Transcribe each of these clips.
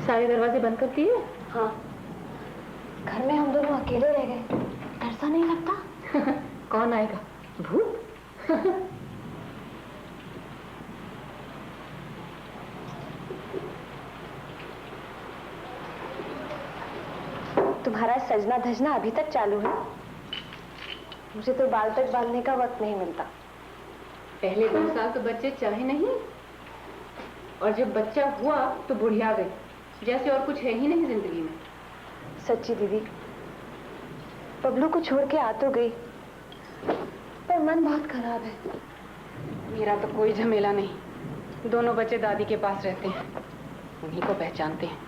सारे दरवाजे बंद कर दिए? हाँ। घर में हम दोनों अकेले रह गए, डर सा नहीं लगता? कौन आएगा? भूत? तुम्हारा सजना धजना अभी तक चालू है? मुझे तो बाल तक बांधने का वक्त नहीं मिलता। पहले 2 साल तो बच्चे चाहे नहीं, और जब बच्चा हुआ तो बुढ़िया गई, जैसे और कुछ है ही नहीं जिंदगी में। सच्ची दीदी, बबलू को छोड़ के आ तो गई, पर मन बहुत खराब है। मेरा तो कोई झमेला नहीं। दोनों बच्चे दादी के पास रहते हैं, उन्हीं को पहचानते हैं।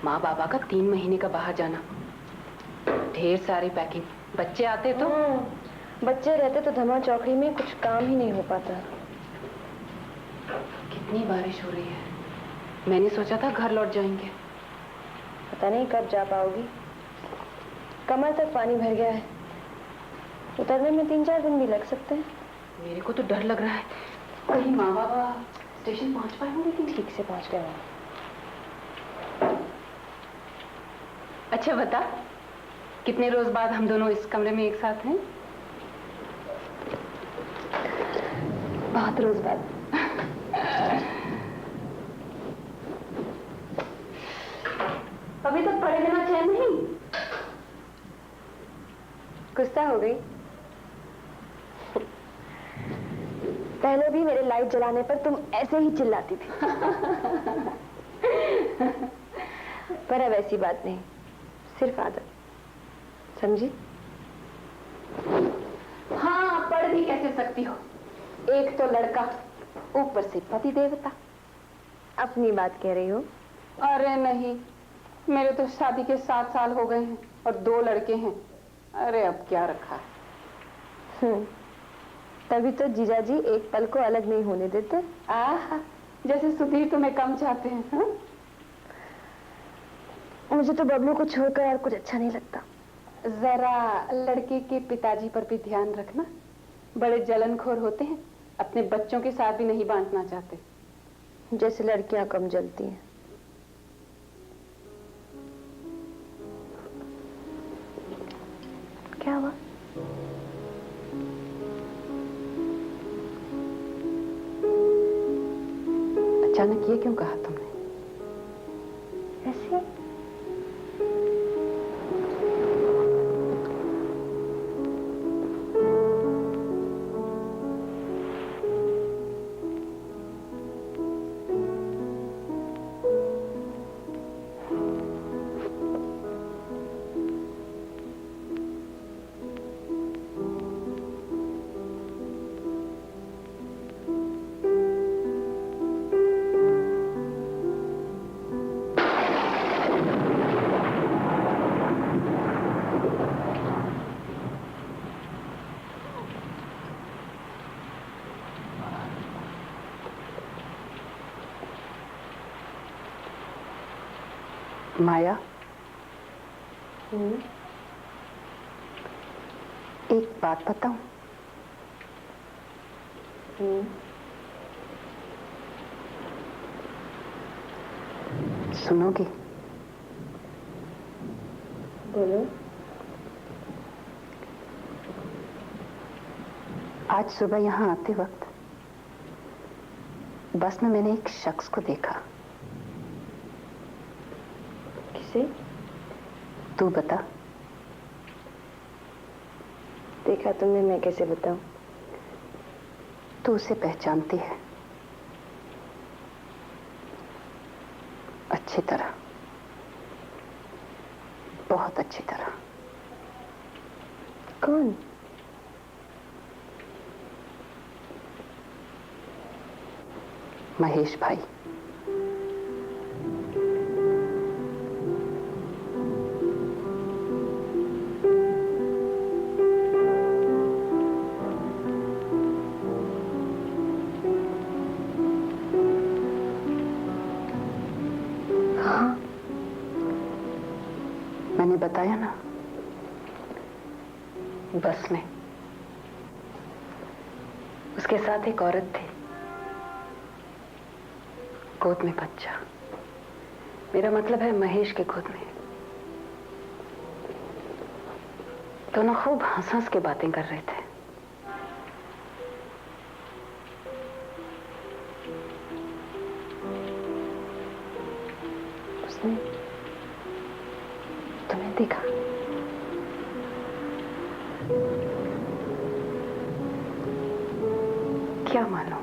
माँ बाबा का 3 महीने का बाहर जाना, ढेर सारी पैकिंग। बच्चे आते तो बच्चे रहते तो धमा चौकड़ी में कुछ काम ही नहीं हो पाता। कितनी बारिश हो रही है। मैंने सोचा था घर लौट जाएंगे। पता नहीं कब जा पाओगी। कमर तक पानी भर गया है, उतरने में 3-4 दिन भी लग सकते हैं। मेरे को तो डर लग रहा है, कहीं माँ बाबा स्टेशन पहुंच पाए होंगे कि ठीक से पहुंच गए होंगे। अच्छा बता, कितने रोज बाद हम दोनों इस कमरे में एक साथ हैं? बहुत रोज बाद। अभी तक पड़े बिना चैन नहीं। गुस्सा हो गई? पहले भी मेरे लाइट जलाने पर तुम ऐसे ही चिल्लाती थी। पर अब ऐसी बात नहीं, सिर्फ आदत, समझी? हाँ, पढ़ भी कैसे सकती हो? एक तो लड़का, ऊपर से पति देवता। अपनी बात कह रही हो? अरे नहीं, मेरे तो शादी के 7 साल हो गए हैं और 2 लड़के हैं। अरे अब क्या रखा है। तभी तो जीजाजी एक पल को अलग नहीं होने देते। आहा, जैसे सुधीर तुम्हें कम चाहते हैं। हाँ? मुझे तो बबलू को छोड़कर और कुछ अच्छा नहीं लगता। जरा लड़के के पिताजी पर भी ध्यान रखना, बड़े जलनखोर होते हैं, अपने बच्चों के साथ भी नहीं बांटना चाहते। जैसे लड़कियां कम जलती हैं। क्या हुआ? अचानक ये क्यों कहा तुमने? ऐसे? माया, एक बात बताऊं? सुनोगी? बोलो। आज सुबह यहां आते वक्त बस में मैंने एक शख्स को देखा। किसे? तू बता। देखा तुमने, मैं कैसे बताऊं? तू उसे पहचानती है अच्छी तरह, बहुत अच्छी तरह। कौन? महेश भाई। मैंने बताया ना, बस में उसके साथ एक औरत थी, गोद में बच्चा। मेरा मतलब है महेश के गोद में। दोनों खूब हंस हंस के बातें कर रहे थे। उसने तुम्हें देखा? क्या मालूम?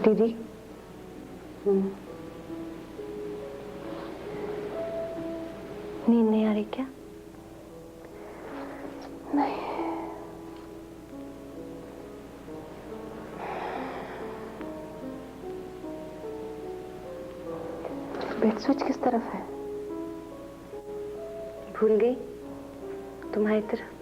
दीदी, नींद नहीं आ रही क्या? नहीं। बेड स्विच किस तरफ है? भूल गई? तुम्हारी तरफ।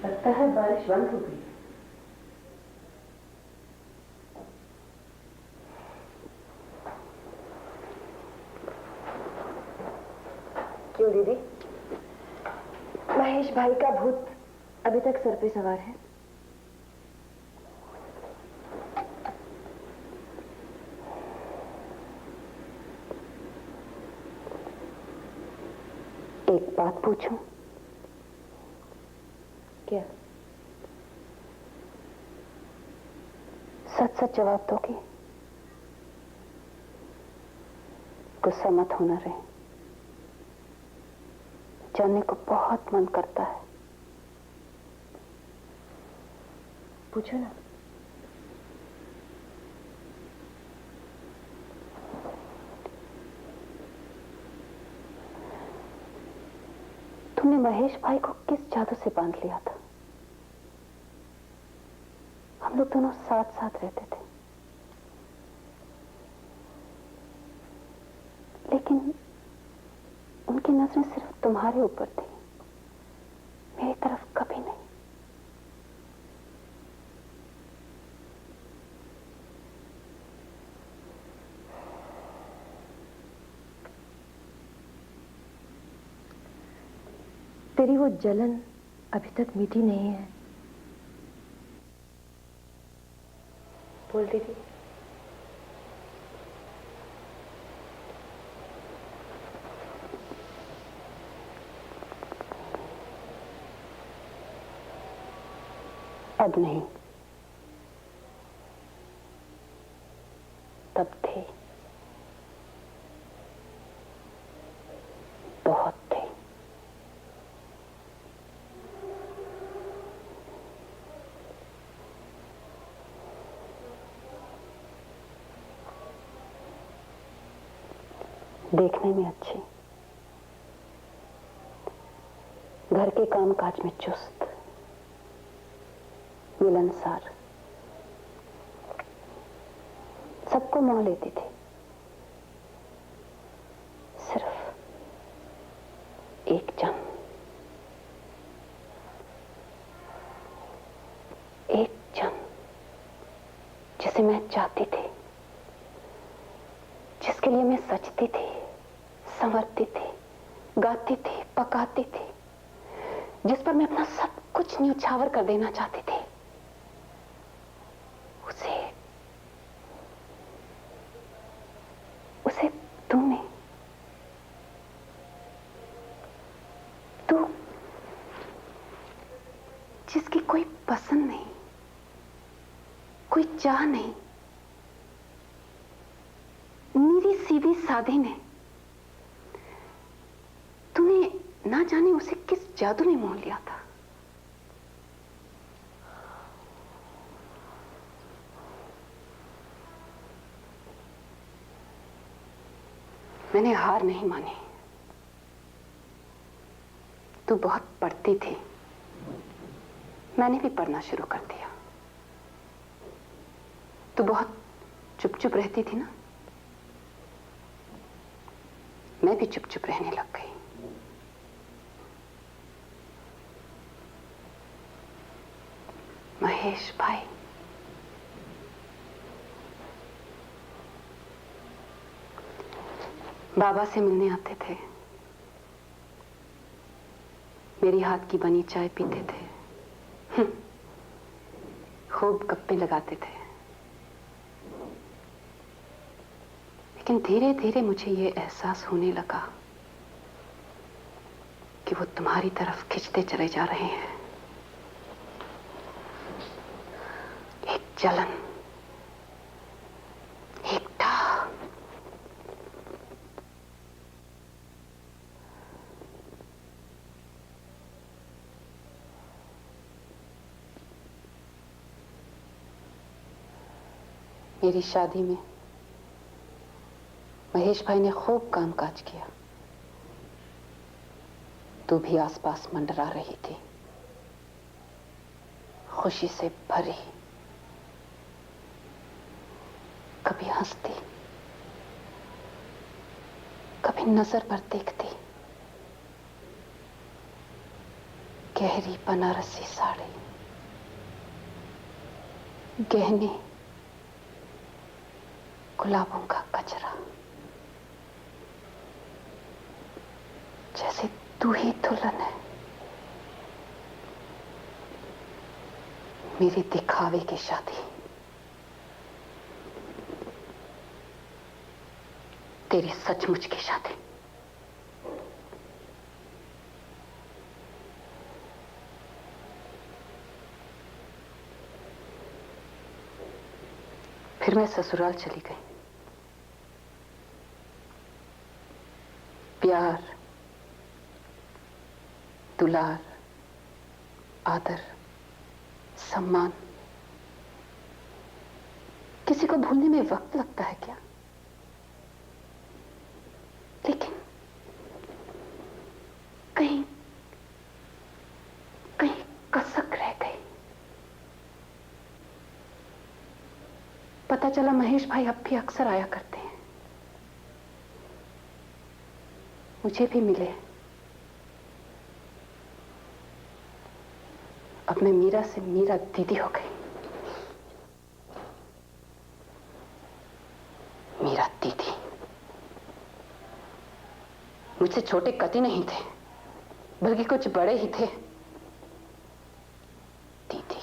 लगता है बारिश बंद हो गई। क्यों दीदी? महेश भाई का भूत अभी तक सर पे सवार है? एक बात पूछूं? क्या? सच सच जवाब दोगी? गुस्सा मत होना रे, जानने को बहुत मन करता है। पूछो ना। तुमने महेश भाई को किस जादू से बांध लिया था? हम लोग दोनों साथ साथ रहते थे, लेकिन उनकी नजरें सिर्फ तुम्हारे ऊपर थी, मेरी तरफ कभी नहीं। तेरी वो जलन अभी तक मिटी नहीं है। बोल दीदी। अब नहीं, तब थे, बहुत थे। देखने में अच्छी, घर के कामकाज में चुस्त, मिलनसार, सबको मोह लेती थी। सिर्फ एक जन, एक जन जिसे मैं चाहती थी, जिसके लिए मैं सजती थी, संवरती थी, गाती थी, पकाती थी, जिस पर मैं अपना सब कुछ न्यौछावर कर देना चाहती थी। जिसकी कोई पसंद नहीं, कोई चाह नहीं, नीरी सीधी साधी ने, तूने ना जाने उसे किस जादू ने मोह लिया था। मैंने हार नहीं मानी। तू बहुत पढ़ती थी, मैंने भी पढ़ना शुरू कर दिया। तू बहुत चुप चुप रहती थी ना, मैं भी चुप चुप रहने लग गई। महेश भाई, बाबा से मिलने आते थे, मेरी हाथ की बनी चाय पीते थे, खूब गप्पे लगाते थे। लेकिन धीरे धीरे मुझे ये एहसास होने लगा कि वो तुम्हारी तरफ खिंचते चले जा रहे हैं। एक जलन, एक ठाह, मेरी शादी में महेश भाई ने खूब कामकाज किया। तू भी आसपास मंडरा रही थी, खुशी से भरी, कभी हंसती, कभी नजर पर देखती। गहरी बनारसी साड़ी, गहने, गुलाबों का गजरा, जैसे तू ही दुल्हन है। मेरी दिखावे की शादी, तेरी सचमुच की शादी। फिर मैं ससुराल चली गई। प्यार, दुलार, आदर, सम्मान, किसी को भूलने में वक्त लगता है क्या? लेकिन कहीं कहीं कसक रह गई। पता चला महेश भाई अब भी अक्सर आया करते हैं, मुझे भी मिले। अब मैं मीरा से मीरा दीदी हो गई। मीरा दीदी। मुझसे छोटे कति नहीं थे, बल्कि कुछ बड़े ही थे। दीदी।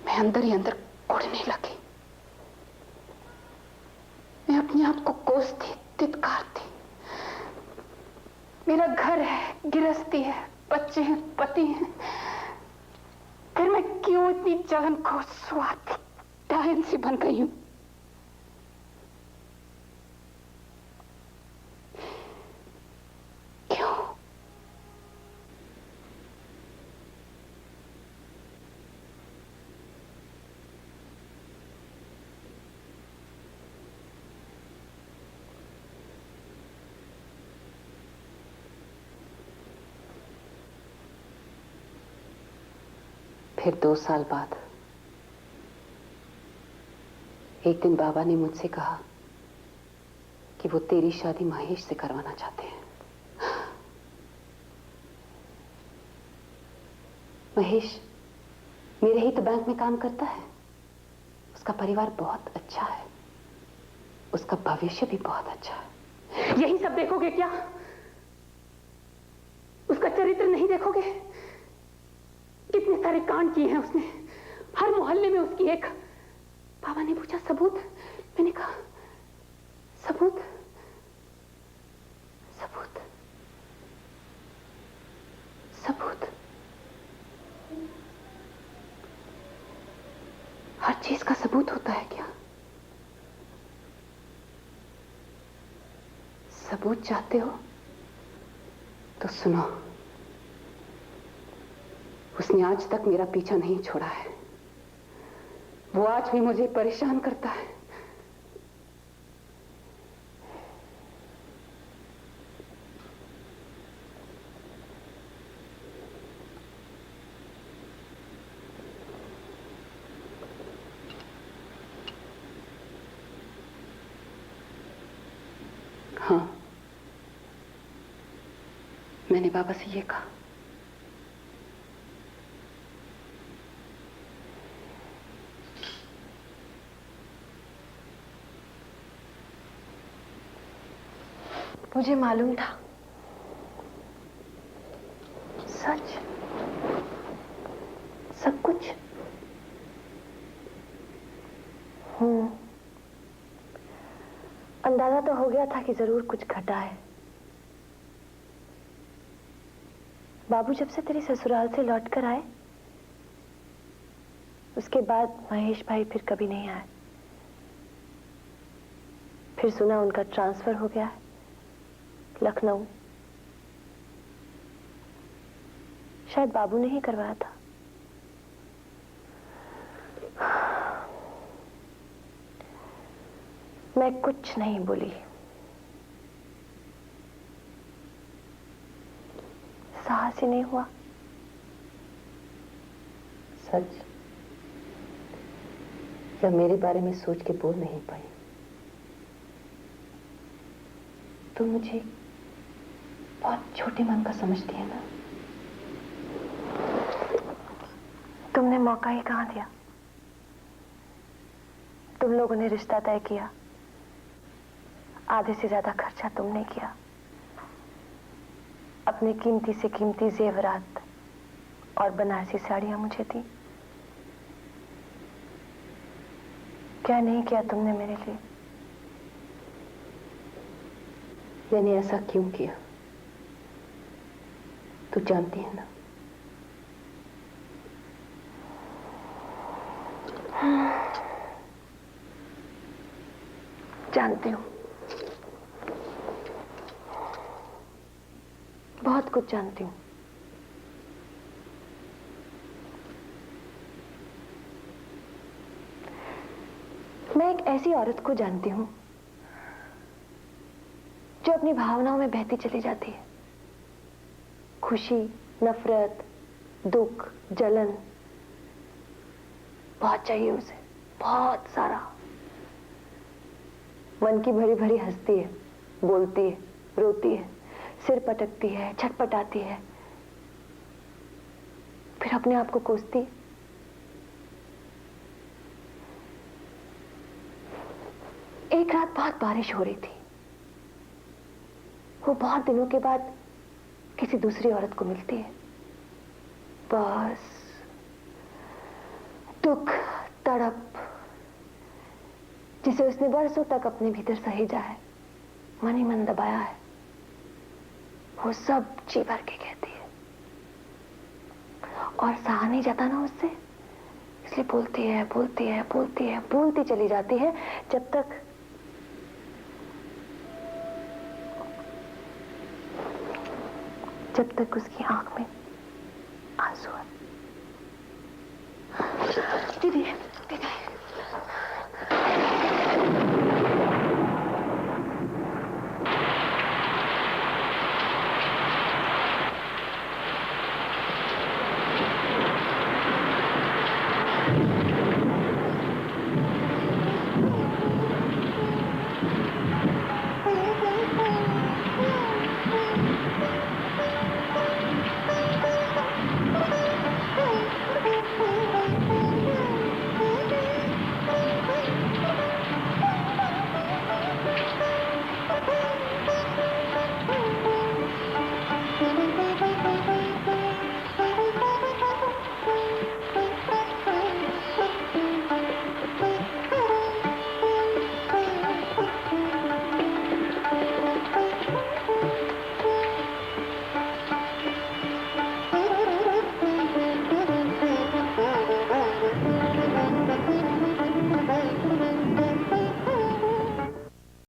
मैं अंदर ही अंदर उड़ने लगी। मैं अपने आप को कोसती, तितकारती। मेरा घर है, गृहस्थी है, बच्चे हैं, पति हैं, फिर मैं क्यों इतनी जलन को स्वार्थी डायन सी बन गई हूं? क्यों? फिर 2 साल बाद एक दिन बाबा ने मुझसे कहा कि वो तेरी शादी महेश से करवाना चाहते हैं। महेश मेरे ही तो बैंक में काम करता है। उसका परिवार बहुत अच्छा है, उसका भविष्य भी बहुत अच्छा है। यही सब देखोगे क्या? उसका चरित्र नहीं देखोगे? कितने सारे कांड किए हैं उसने, हर मोहल्ले में उसकी एक। बाबा ने पूछा सबूत, मैंने कहा सबूत, सबूत। सबूत? हर चीज का सबूत होता है क्या? सबूत चाहते हो तो सुनो, उसने आज तक मेरा पीछा नहीं छोड़ा है। वो आज भी मुझे परेशान करता है। हाँ, मैंने बाबा से ये कहा। मुझे मालूम था। सच? सब कुछ? अंदाजा तो हो गया था कि जरूर कुछ घटा है। बाबू जब से तेरी ससुराल से लौट कर आए, उसके बाद महेश भाई फिर कभी नहीं आए। फिर सुना उनका ट्रांसफर हो गया है लखनऊ। शायद बाबू ने ही करवाया था। मैं कुछ नहीं बोली। साहस ही नहीं हुआ। सच? या मेरे बारे में सोच के बोल नहीं पाई? तो मुझे बहुत छोटे मन का समझती है ना? तुमने मौका ही कहां दिया। तुम लोगों ने रिश्ता तय किया, आधे से ज्यादा खर्चा तुमने किया। अपने कीमती से कीमती जेवरात और बनारसी साड़ियां मुझे दी। क्या नहीं किया तुमने मेरे लिए? मैंने ऐसा क्यों किया तू जानती है ना? जानती हूं, बहुत कुछ जानती हूं। मैं एक ऐसी औरत को जानती हूं जो अपनी भावनाओं में बहती चली जाती है। खुशी, नफरत, दुख, जलन, बहुत चाहिए उसे, बहुत सारा। मन की भरी भरी हंसती है, बोलती है, रोती है, सिर पटकती है, छटपटाती है, फिर अपने आप को कोसती है। एक रात बहुत बारिश हो रही थी। वो बहुत दिनों के बाद किसी दूसरी औरत को मिलती है। बस दुख, तड़प, जिसे उसने बरसों तक अपने भीतर सहेजा है, मन ही मन दबाया है, वो सब जी भर के कहती है। और सहा नहीं जाता ना उससे, इसलिए बोलती है, बोलती है, बोलती है, बोलती चली जाती है जब तक उसकी आंख में आंसू आए। दीदी, दीदी।